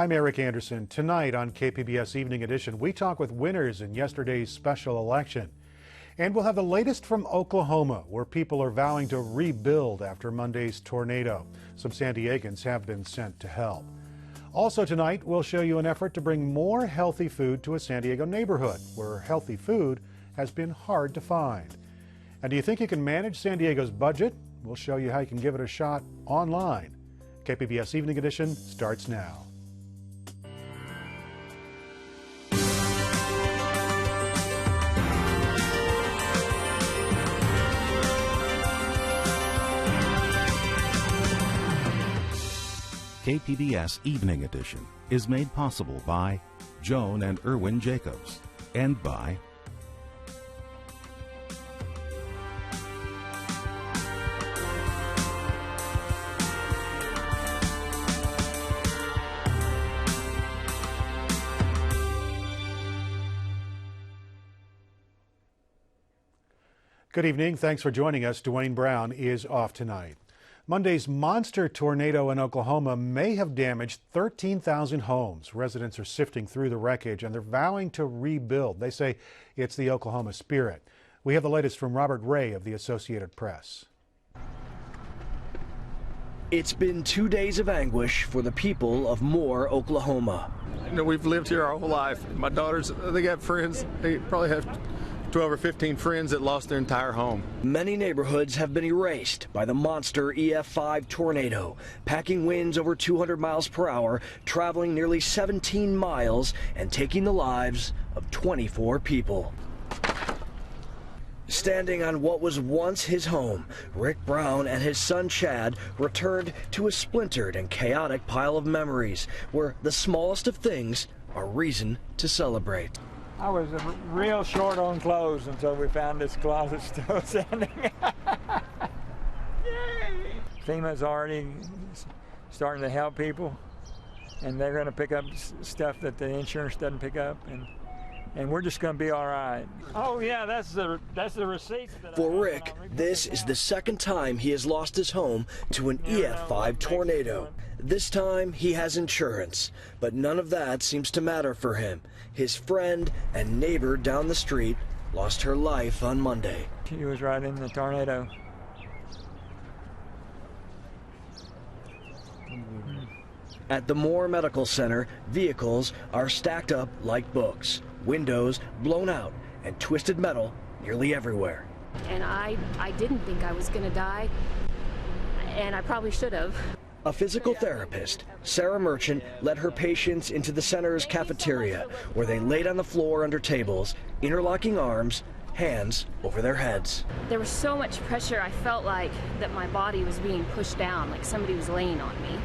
I'm Eric Anderson. Tonight on KPBS Evening Edition, we talk with winners in yesterday's special election. And we'll have the latest from Oklahoma, where people are vowing to rebuild after Monday's tornado. Some San Diegans have been sent to help. Also tonight, we'll show you an effort to bring more healthy food to a San Diego neighborhood, where healthy food has been hard to find. And do you think you can manage San Diego's budget? We'll show you how you can give it a shot online. KPBS Evening Edition starts now. KPBS Evening Edition is made possible by Joan and Irwin Jacobs and by Good evening. Thanks for joining us. Dwayne Brown is off tonight. Monday's monster tornado in Oklahoma may have damaged 13,000 homes. Residents are sifting through the wreckage and they're vowing to rebuild. They say it's the Oklahoma spirit. We have the latest from Robert Ray of the Associated Press. It's been 2 days of anguish for the people of Moore, Oklahoma. You know, we've lived here our whole life. My daughters, they got friends. They probably have 12 or 15 friends that lost their entire home. Many neighborhoods have been erased by the monster EF5 tornado, packing winds over 200 miles per hour, traveling nearly 17 miles and taking the lives of 24 people. Standing on what was once his home, Rick Brown and his son Chad returned to a splintered and chaotic pile of memories where the smallest of things are reason to celebrate. I was real short on clothes until we found this closet still standing. Yay! FEMA's already starting to help people, and they're going to pick up stuff that the insurance doesn't pick up, and we're just going to be all right. Oh yeah, that's the receipt. For Rick, this is the second time he has lost his home to an EF5 tornado. This time he has insurance, but none of that seems to matter for him. His friend and neighbor down the street lost her life on Monday. She was right in the tornado. At the Moore Medical Center, vehicles are stacked up like books, windows blown out, and twisted metal nearly everywhere. And I didn't think I was going to die, and I probably should have. A physical therapist, Sarah Merchant, led her patients into the center's cafeteria, where they laid on the floor under tables, interlocking arms, hands over their heads. There was so much pressure, I felt like that my body was being pushed down, like somebody was laying on me.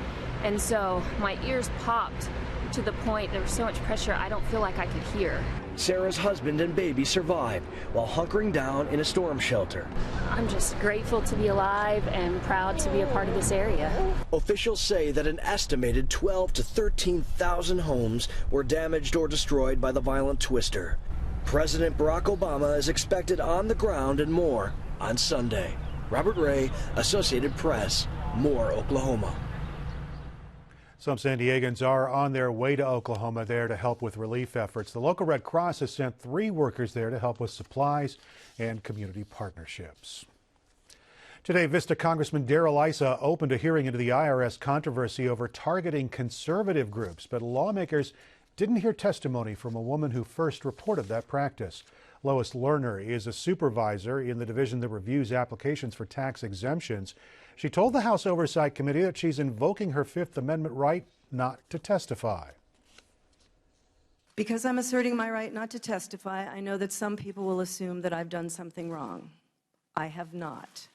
And so my ears popped to the point there was so much pressure I don't feel like I could hear. Sarah's husband and baby survived while hunkering down in a storm shelter. I'm just grateful to be alive and proud to be a part of this area. Officials say that an estimated 12,000 to 13,000 homes were damaged or destroyed by the violent twister. President Barack Obama is expected on the ground and more on Sunday. Robert Ray, Associated Press, Moore, Oklahoma. Some San Diegans are on their way to Oklahoma there to help with relief efforts. The local Red Cross has sent 3 workers there to help with supplies and community partnerships. Today, Vista Congressman Darrell Issa opened a hearing into the IRS controversy over targeting conservative groups, but lawmakers didn't hear testimony from a woman who first reported that practice. Lois Lerner is a supervisor in the division that reviews applications for tax exemptions. She told the House Oversight Committee that she's invoking her Fifth Amendment right not to testify. Because I'm asserting my right not to testify, I know that some people will assume that I've done something wrong. I have not.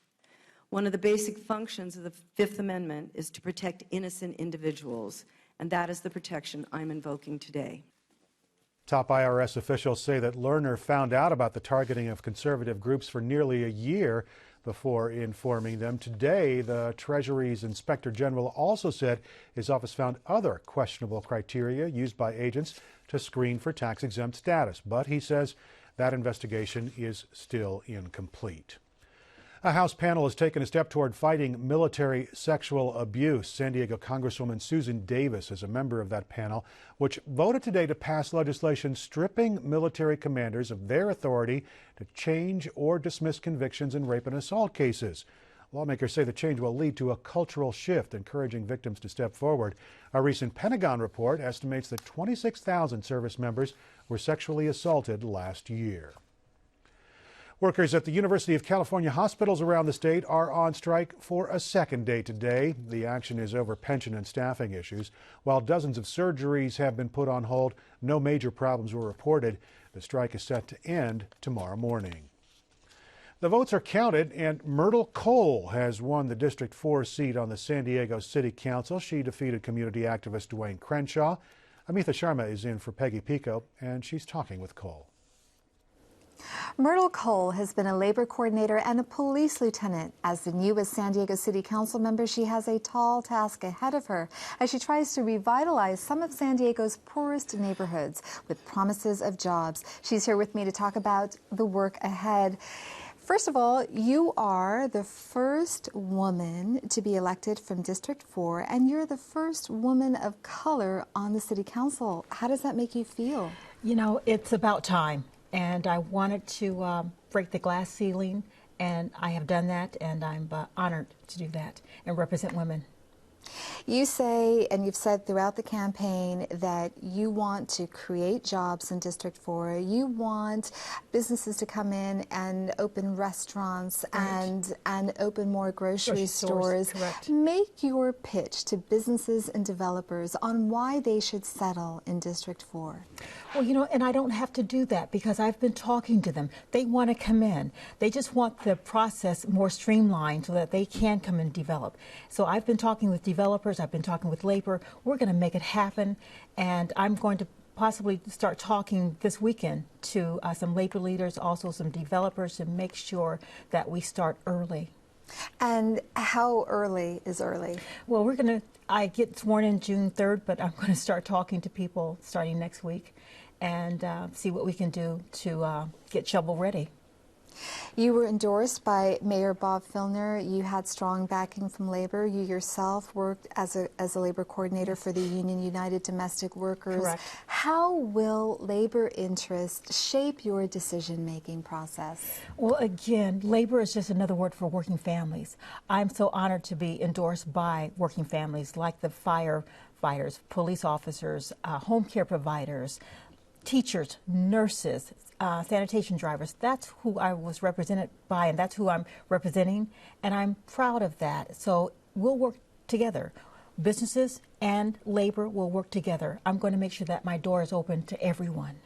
One of the basic functions of the Fifth Amendment is to protect innocent individuals, and that is the protection I'm invoking today. Top IRS officials say that Lerner found out about the targeting of conservative groups for nearly a year before informing them. Today, the Treasury's Inspector General also said his office found other questionable criteria used by agents to screen for tax-exempt status. But he says that investigation is still incomplete. A House panel has taken a step toward fighting military sexual abuse. San Diego Congresswoman Susan Davis is a member of that panel, which voted today to pass legislation stripping military commanders of their authority to change or dismiss convictions in rape and assault cases. Lawmakers say the change will lead to a cultural shift, encouraging victims to step forward. A recent Pentagon report estimates that 26,000 service members were sexually assaulted last year. Workers at the University of California hospitals around the state are on strike for a second day today. The action is over pension and staffing issues. While dozens of surgeries have been put on hold, no major problems were reported. The strike is set to end tomorrow morning. The votes are counted, and Myrtle Cole has won the District 4 seat on the San Diego City Council. She defeated community activist Dwayne Crenshaw. Amita Sharma is in for Peggy Pico, and she's talking with Cole. Myrtle Cole has been a labor coordinator and a police lieutenant. As the newest San Diego City Council member, she has a tall task ahead of her as she tries to revitalize some of San Diego's poorest neighborhoods with promises of jobs. She's here with me to talk about the work ahead. First of all, you are the first woman to be elected from District 4, and you're the first woman of color on the City Council. How does that make you feel? You know, it's about time. And I wanted to break the glass ceiling, and I have done that, and I'm honored to do that and represent women. You say, and you've said throughout the campaign, that you want to create jobs in District 4. You want businesses to come in and open restaurants, right, and open more grocery stores. Correct. Make your pitch to businesses and developers on why they should settle in District 4. Well, you know, and I don't have to do that because I've been talking to them. They want to come in. They just want the process more streamlined so that they can come and develop. So I've been talking with developers. I've been talking with labor. We're going to make it happen. And I'm going to possibly start talking this weekend to some labor leaders, also some developers, to make sure that we start early. And how early is early? Well, I get sworn in June 3rd, but I'm going to start talking to people starting next week and see what we can do to get shovel ready. You were endorsed by Mayor Bob Filner. You had strong backing from labor. You yourself worked as a labor coordinator for the Union United Domestic Workers. Correct. How will labor interest shape your decision-making process? Well, again, labor is just another word for working families. I'm so honored to be endorsed by working families like the firefighters, police officers, home care providers, teachers, nurses, sanitation drivers. That's who I was represented by, and that's who I'm representing, and I'm proud of that. So we'll work together. Businesses and labor will work together. I'm going to make sure that my door is open to everyone.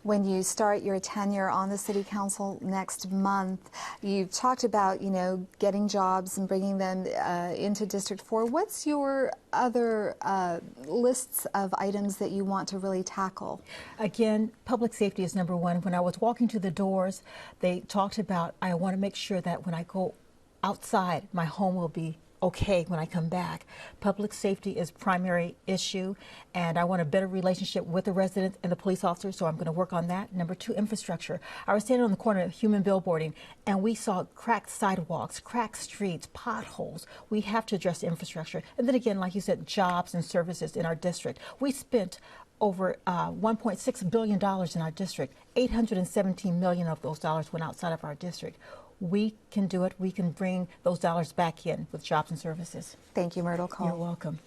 When you start your tenure on the City Council next month, you've talked about, you know, getting jobs and bringing them into District 4. What's your other lists of items that you want to really tackle? Again, public safety is number one. When I was walking to the doors, they talked about, I want to make sure that when I go outside, my home will be okay when I come back. Public safety is primary issue, and I want a better relationship with the residents and the police officers, so I'm going to work on that. Number two, infrastructure. I was standing on the corner of human billboarding, and we saw cracked sidewalks, cracked streets, potholes. We have to address the infrastructure. And then again, like you said, jobs and services in our district. We spent over $1.6 billion in our district. $817 million of those dollars went outside of our district. We can do it. We can bring those dollars back in with jobs and services. Thank you, Myrtle Cole. You're welcome.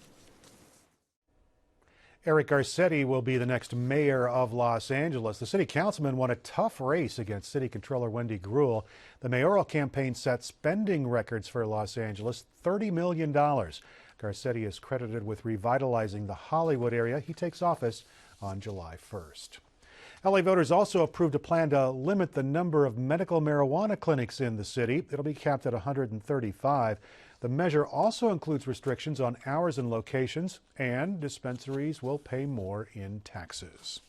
Eric Garcetti will be the next mayor of Los Angeles. The city councilman won a tough race against City Controller Wendy Gruhl. The mayoral campaign set spending records for Los Angeles, $30 million. Garcetti is credited with revitalizing the Hollywood area. He takes office on July 1st. LA voters also approved a plan to limit the number of medical marijuana clinics in the city. It'll be capped at 135. The measure also includes restrictions on hours and locations, and dispensaries will pay more in taxes.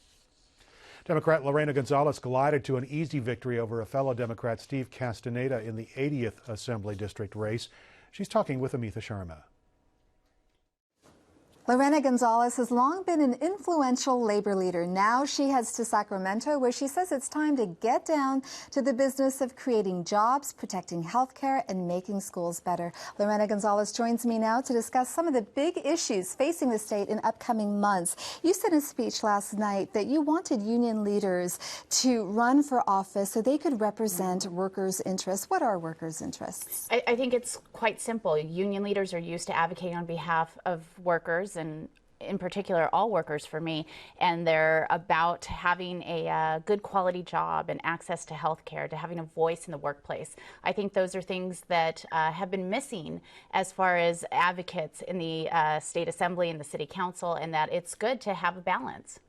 Democrat Lorena Gonzalez glided to an easy victory over a fellow Democrat, Steve Castaneda, in the 80th Assembly District race. She's talking with Amita Sharma. Lorena Gonzalez has long been an influential labor leader. Now she heads to Sacramento, where she says it's time to get down to the business of creating jobs, protecting health care, and making schools better. Lorena Gonzalez joins me now to discuss some of the big issues facing the state in upcoming months. You said in a speech last night that you wanted union leaders to run for office so they could represent workers' interests. What are workers' interests? I think it's quite simple. Union leaders are used to advocating on behalf of workers, and in particular all workers for me, and they're about having a good quality job and access to health care, to having a voice in the workplace. I think those are things that have been missing as far as advocates in the state assembly and the city council, and that it's good to have a balance.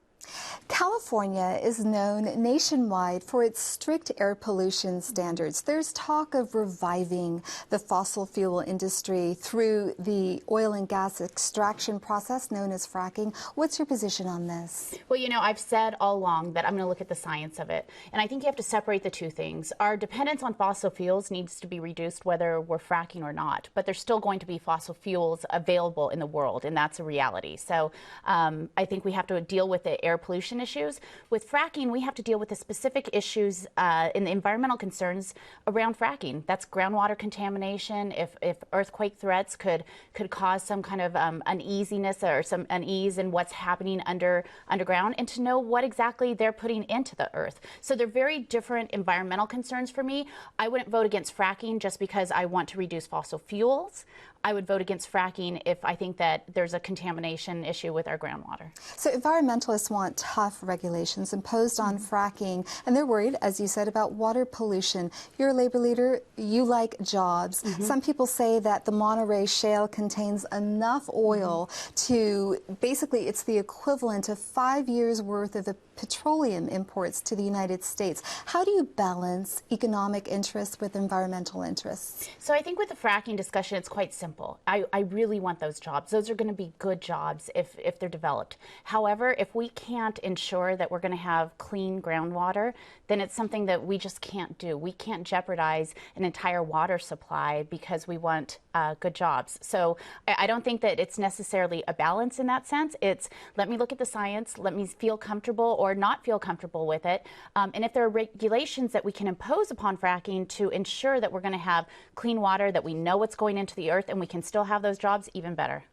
California is known nationwide for its strict air pollution standards. There's talk of reviving the fossil fuel industry through the oil and gas extraction process known as fracking. What's your position on this? Well, you know, I've said all along that I'm going to look at the science of it. And I think you have to separate the two things. Our dependence on fossil fuels needs to be reduced whether we're fracking or not. But there's still going to be fossil fuels available in the world, and that's a reality. So I think we have to deal with the air pollution issues. With fracking, we have to deal with the specific issues in the environmental concerns around fracking. That's groundwater contamination. If earthquake threats could cause some kind of uneasiness or some unease in what's happening underground, and to know what exactly they're putting into the earth. So they're very different environmental concerns for me. I wouldn't vote against fracking just because I want to reduce fossil fuels. I would vote against fracking if I think that there's a contamination issue with our groundwater. So environmentalists want tough regulations imposed on fracking, and they're worried, as you said, about water pollution. You're a labor leader. You like jobs. Some people say that the Monterey Shale contains enough oil to basically, it's the equivalent of 5 years worth of the petroleum imports to the United States. How do you balance economic interests with environmental interests? So I think with the fracking discussion, it's quite simple. I really want those jobs. Those are going to be good jobs if they're developed. However, if we can't ensure that we're going to have clean groundwater, then it's something that we just can't do. We can't jeopardize an entire water supply because we want good jobs. So I don't think that it's necessarily a balance in that sense. It's let me look at the science, let me feel comfortable or not feel comfortable with it. And if there are regulations that we can impose upon fracking to ensure that we're going to have clean water, that we know what's going into the earth, and we can still have those jobs, even better.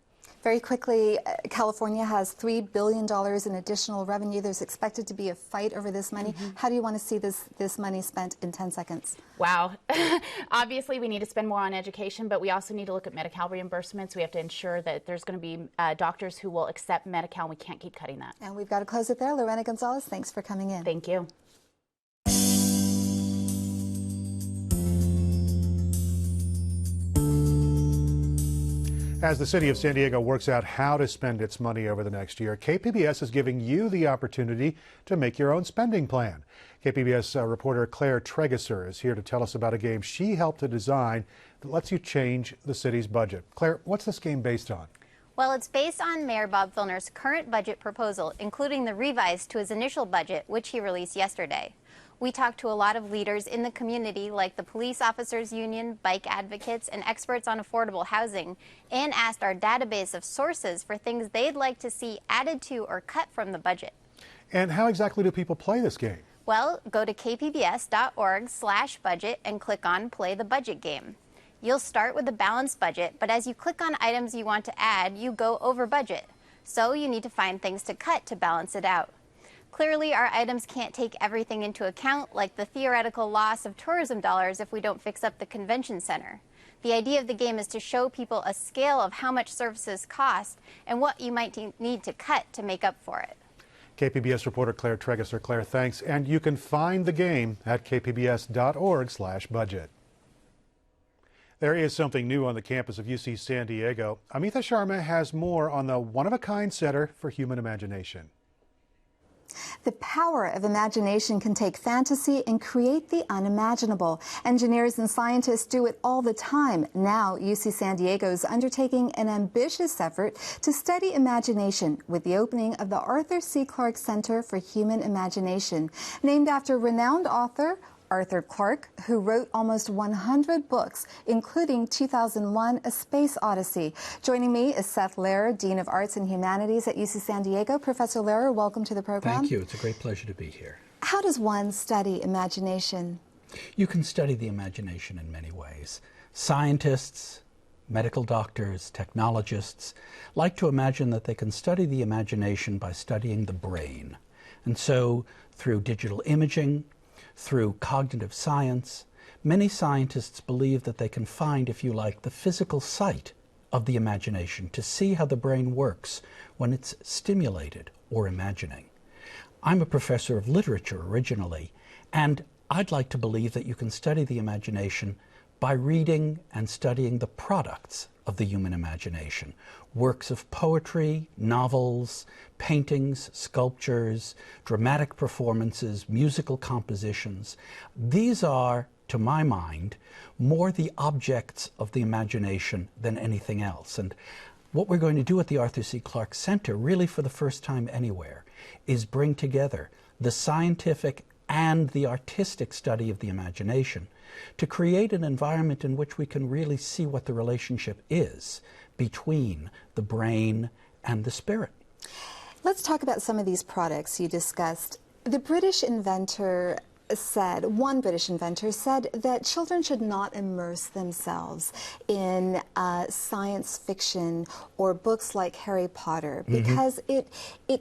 Very quickly, California has $3 billion in additional revenue. There's expected to be a fight over this money. How do you want to see this money spent in 10 seconds? Wow. Obviously, we need to spend more on education, but we also need to look at Medi-Cal reimbursements. We have to ensure that there's going to be doctors who will accept Medi-Cal, and we can't keep cutting that. And we've got to close it there. Lorena Gonzalez, thanks for coming in. Thank you. As the city of San Diego works out how to spend its money over the next year, KPBS is giving you the opportunity to make your own spending plan. KPBS reporter Claire Trageser is here to tell us about a game she helped to design that lets you change the city's budget. Claire, what's this game based on? Well, it's based on Mayor Bob Filner's current budget proposal, including the revise to his initial budget, which he released yesterday. We talked to a lot of leaders in the community, like the Police Officers Union, bike advocates, and experts on affordable housing, and asked our database of sources for things they'd like to see added to or cut from the budget. And how exactly do people play this game? Well, go to kpbs.org/budget and click on Play the Budget Game. You'll start with a balanced budget, but as you click on items you want to add, you go over budget. So you need to find things to cut to balance it out. Clearly, our items can't take everything into account, like the theoretical loss of tourism dollars if we don't fix up the convention center. The idea of the game is to show people a scale of how much services cost and what you might need to cut to make up for it. KPBS reporter Claire Trageser. Claire, thanks. And you can find the game at kpbs.org/budget. There is something new on the campus of UC San Diego. Amita Sharma has more on the one-of-a-kind Center for Human Imagination. The power of imagination can take fantasy and create the unimaginable. Engineers and scientists do it all the time. Now, UC San Diego is undertaking an ambitious effort to study imagination with the opening of the Arthur C. Clarke Center for Human Imagination. Named after renowned author Arthur Clarke, who wrote almost 100 books, including 2001, A Space Odyssey. Joining me is Seth Lehrer, Dean of Arts and Humanities at UC San Diego. Professor Lehrer, welcome to the program. Thank you. It's a great pleasure to be here. How does one study imagination? You can study the imagination in many ways. Scientists, medical doctors, technologists like to imagine that they can study the imagination by studying the brain. And so, through digital imaging, through cognitive science, many scientists believe that they can find, if you like, the physical site of the imagination to see how the brain works when it's stimulated or imagining. I'm a professor of literature originally, and I'd like to believe that you can study the imagination by reading and studying the products of the human imagination. Works of poetry, novels, paintings, sculptures, dramatic performances, musical compositions. These are, to my mind, more the objects of the imagination than anything else. And what we're going to do at the Arthur C. Clarke Center, really for the first time anywhere, is bring together the scientific and the artistic study of the imagination to create an environment in which we can really see what the relationship is between the brain and the spirit. Let's talk about some of these products you discussed. The British inventor said, one British inventor said that children should not immerse themselves in science fiction or books like Harry Potter because it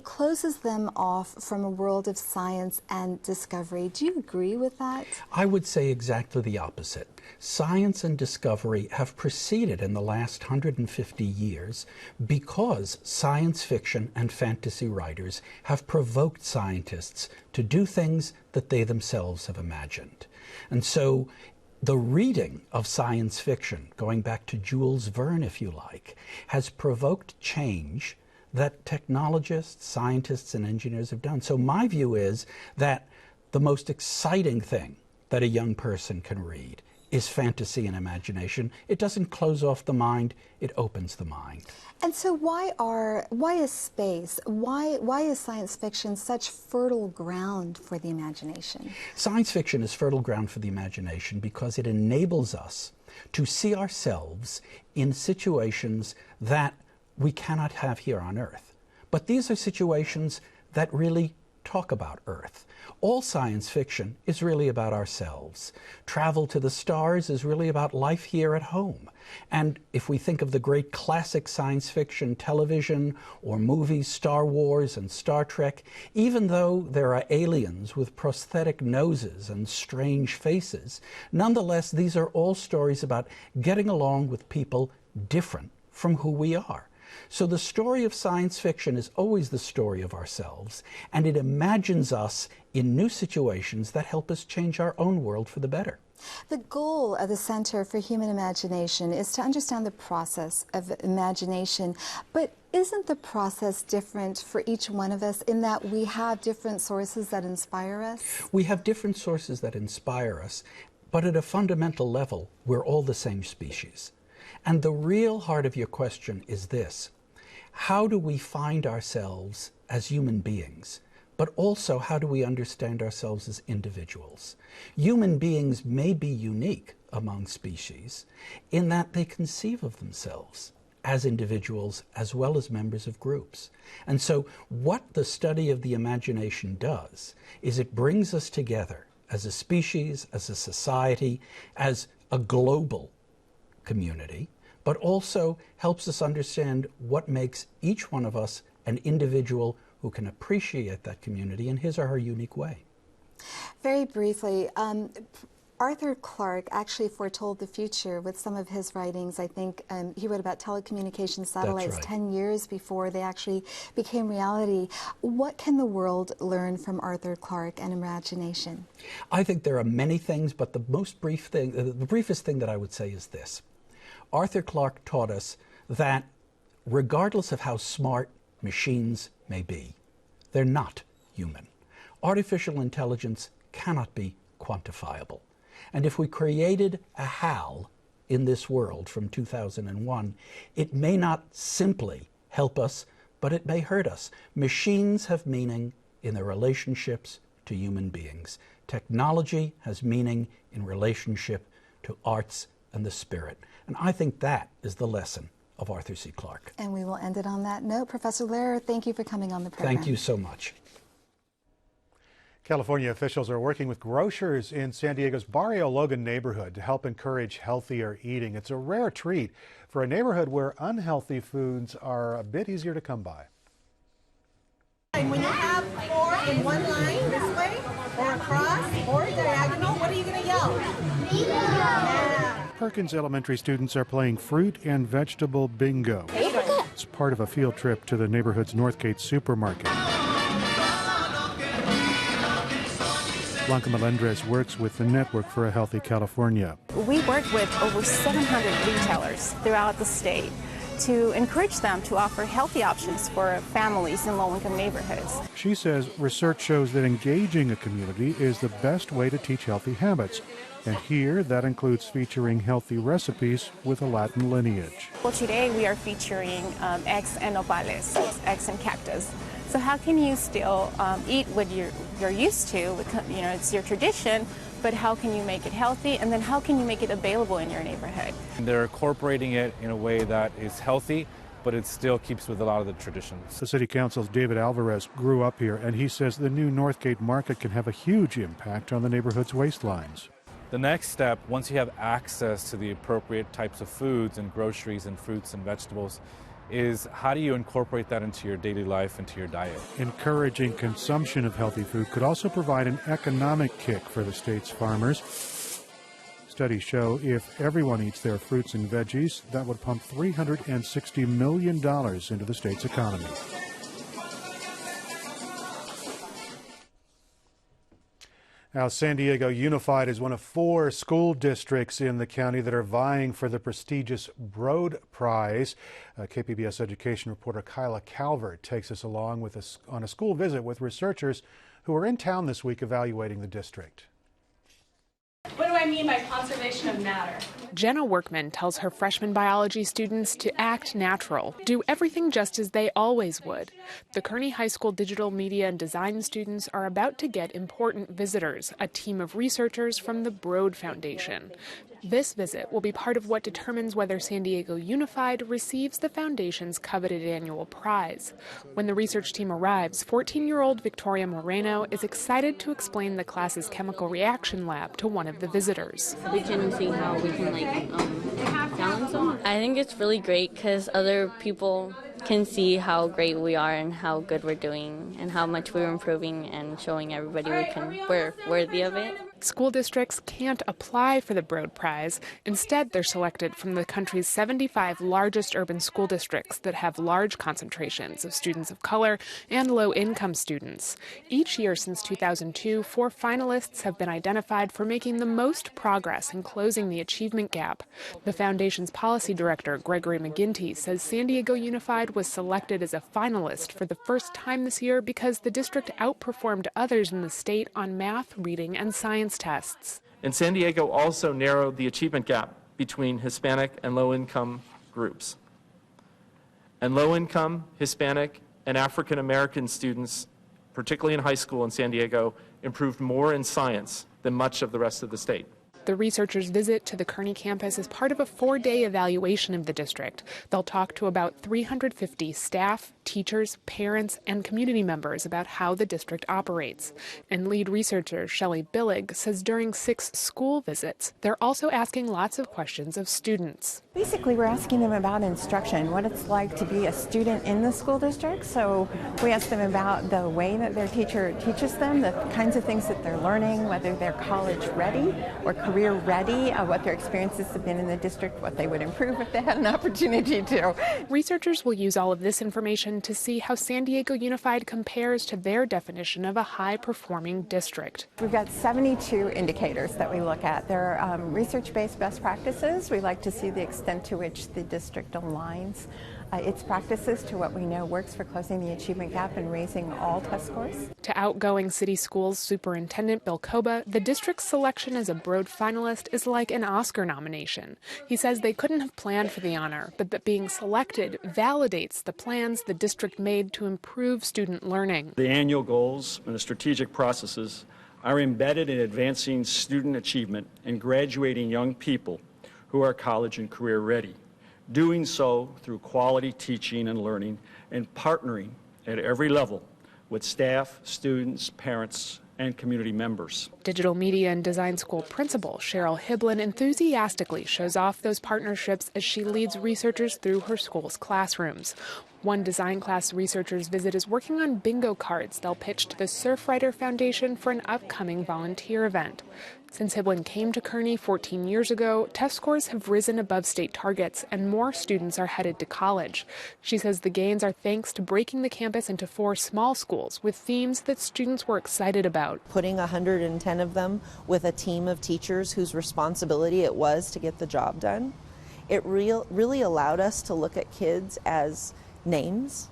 closes them off from a world of science and discovery. Do you agree with that? I would say exactly the opposite. Science and discovery have proceeded in the last 150 years because science fiction and fantasy writers have provoked scientists to do things that they themselves have imagined. And so the reading of science fiction, going back to Jules Verne if you like, has provoked change that technologists, scientists, and engineers have done. So my view is that the most exciting thing that a young person can read is fantasy and imagination. It doesn't close off the mind, it opens the mind. And so why is space, why is science fiction such fertile ground for the imagination? Science fiction is fertile ground for the imagination because it enables us to see ourselves in situations that we cannot have here on Earth. But these are situations that really talk about Earth. All science fiction is really about ourselves. Travel to the stars is really about life here at home. And if we think of the great classic science fiction television or movies, Star Wars and Star Trek, even though there are aliens with prosthetic noses and strange faces, nonetheless, these are all stories about getting along with people different from who we are. So the story of science fiction is always the story of ourselves, and it imagines us in new situations that help us change our own world for the better. The goal of the Center for Human Imagination is to understand the process of imagination, but isn't the process different for each one of us in that we have different sources that inspire us? We have different sources that inspire us, but at a fundamental level, we're all the same species. And the real heart of your question is this: how do we find ourselves as human beings, but also how do we understand ourselves as individuals? Human beings may be unique among species in that they conceive of themselves as individuals as well as members of groups. And so what the study of the imagination does is it brings us together as a species, as a society, as a global community, but also helps us understand what makes each one of us an individual who can appreciate that community in his or her unique way. Very briefly, Arthur Clarke actually foretold the future with some of his writings. I think he wrote about telecommunications satellites 10 years before they actually became reality. What can the world learn from Arthur Clarke and imagination? I think there are many things, but the briefest thing that I would say is this. Arthur Clarke taught us that regardless of how smart machines may be, they're not human. Artificial intelligence cannot be quantifiable. And if we created a HAL in this world from 2001, it may not simply help us, but it may hurt us. Machines have meaning in their relationships to human beings. Technology has meaning in relationship to arts and the spirit. And I think that is the lesson of Arthur C. Clarke. And we will end it on that note. Professor Lehrer, thank you for coming on the program. Thank you so much. California officials are working with grocers in San Diego's Barrio Logan neighborhood to help encourage healthier eating. It's a rare treat for a neighborhood where unhealthy foods are a bit easier to come by. When you have 4 in one line this way, or across, or diagonal, what are you going to yell? Yeah. Perkins Elementary students are playing fruit and vegetable bingo. It's part of a field trip to the neighborhood's Northgate supermarket. Blanca Melendres works with the Network for a Healthy California. We work with over 700 retailers throughout the state to encourage them to offer healthy options for families in low-income neighborhoods. She says research shows that engaging a community is the best way to teach healthy habits. And here, that includes featuring healthy recipes with a Latin lineage. Well, today we are featuring eggs and nopales, eggs and cactus. So how can you still eat what you're used to? You know, it's your tradition, but how can you make it healthy? And then how can you make it available in your neighborhood? They're incorporating it in a way that is healthy, but it still keeps with a lot of the traditions. The City Council's David Alvarez grew up here, and he says the new Northgate Market can have a huge impact on the neighborhood's waistlines. The next step, once you have access to the appropriate types of foods and groceries and fruits and vegetables, is how do you incorporate that into your daily life, into your diet? Encouraging consumption of healthy food could also provide an economic kick for the state's farmers. Studies show if everyone eats their fruits and veggies, that would pump $360 million into the state's economy. Now, San Diego Unified is one of 4 school districts in the county that are vying for the prestigious Broad Prize. KPBS education reporter Kyla Calvert takes us along on a school visit with researchers who are in town this week evaluating the district. What do I mean by conservation of matter? Jenna Workman tells her freshman biology students to act natural, do everything just as they always would. The Kearney High School digital media and design students are about to get important visitors, a team of researchers from the Broad Foundation. This visit will be part of what determines whether San Diego Unified receives the foundation's coveted annual prize. When the research team arrives, 14-year-old Victoria Moreno is excited to explain the class's chemical reaction lab to one of the visitors. We can see how we can balance them. I think it's really great because other people can see how great we are and how good we're doing and how much we're improving and showing everybody we're worthy of it. School districts can't apply for the Broad Prize. Instead, they're selected from the country's 75 largest urban school districts that have large concentrations of students of color and low-income students. Each year since 2002, 4 finalists have been identified for making the most progress in closing the achievement gap. The foundation's policy director, Gregory McGinty, says San Diego Unified was selected as a finalist for the first time this year because the district outperformed others in the state on math, reading, and science tests. And San Diego also narrowed the achievement gap between Hispanic and low-income groups. And low-income, Hispanic, and African American students, particularly in high school in San Diego, improved more in science than much of the rest of the state. The researchers' visit to the Kearney campus is part of a 4-day evaluation of the district. They'll talk to about 350 staff, teachers, parents, and community members about how the district operates. And lead researcher Shelley Billig says during 6 school visits, they're also asking lots of questions of students. Basically, we're asking them about instruction, what it's like to be a student in the school district. So we ask them about the way that their teacher teaches them, the kinds of things that they're learning, whether they're college ready or career ready, what their experiences have been in the district, what they would improve if they had an opportunity to. Researchers will use all of this information to see how San Diego Unified compares to their definition of a high-performing district. We've got 72 indicators that we look at. They're research-based best practices. We like to see the extent to which the district aligns its practices to what we know works for closing the achievement gap and raising all test scores. To outgoing city schools superintendent Bill Koba, the district's selection as a Broad finalist is like an Oscar nomination. He says they couldn't have planned for the honor, but that being selected validates the plans the district made to improve student learning. The annual goals and the strategic processes are embedded in advancing student achievement and graduating young people who are college and career ready, doing so through quality teaching and learning and partnering at every level with staff, students, parents, and community members. Digital Media and Design School principal Cheryl Hiblin enthusiastically shows off those partnerships as she leads researchers through her school's classrooms. One design class researchers visit is working on bingo cards they'll pitch to the Surfrider Foundation for an upcoming volunteer event. Since Hiblin came to Kearney 14 years ago, test scores have risen above state targets and more students are headed to college. She says the gains are thanks to breaking the campus into 4 small schools with themes that students were excited about. Putting 110 of them with a team of teachers whose responsibility it was to get the job done, it really allowed us to look at kids as names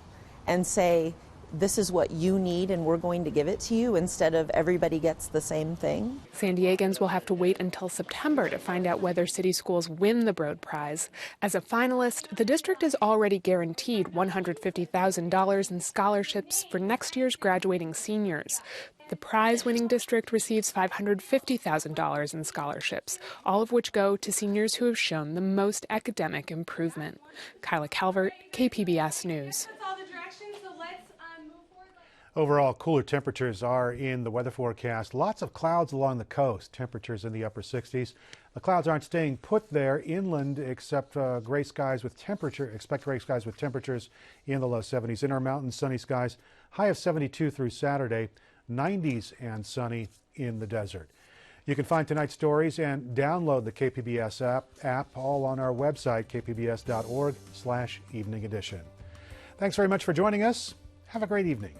and say, this is what you need and we're going to give it to you, instead of everybody gets the same thing. San Diegans will have to wait until September to find out whether city schools win the Broad Prize. As a finalist, the district is already guaranteed $150,000 in scholarships for next year's graduating seniors. The prize-winning district receives $550,000 in scholarships, all of which go to seniors who have shown the most academic improvement. Kyla Calvert, KPBS News. Overall, cooler temperatures are in the weather forecast. Lots of clouds along the coast. Temperatures in the upper 60s. The clouds aren't staying put there inland, except gray skies with expect gray skies with temperatures in the low 70s. In our mountains, sunny skies. High of 72 through Saturday. 90s and sunny in the desert. You can find tonight's stories and download the KPBS app all on our website, kpbs.org/evening edition. Thanks very much for joining us. Have a great evening.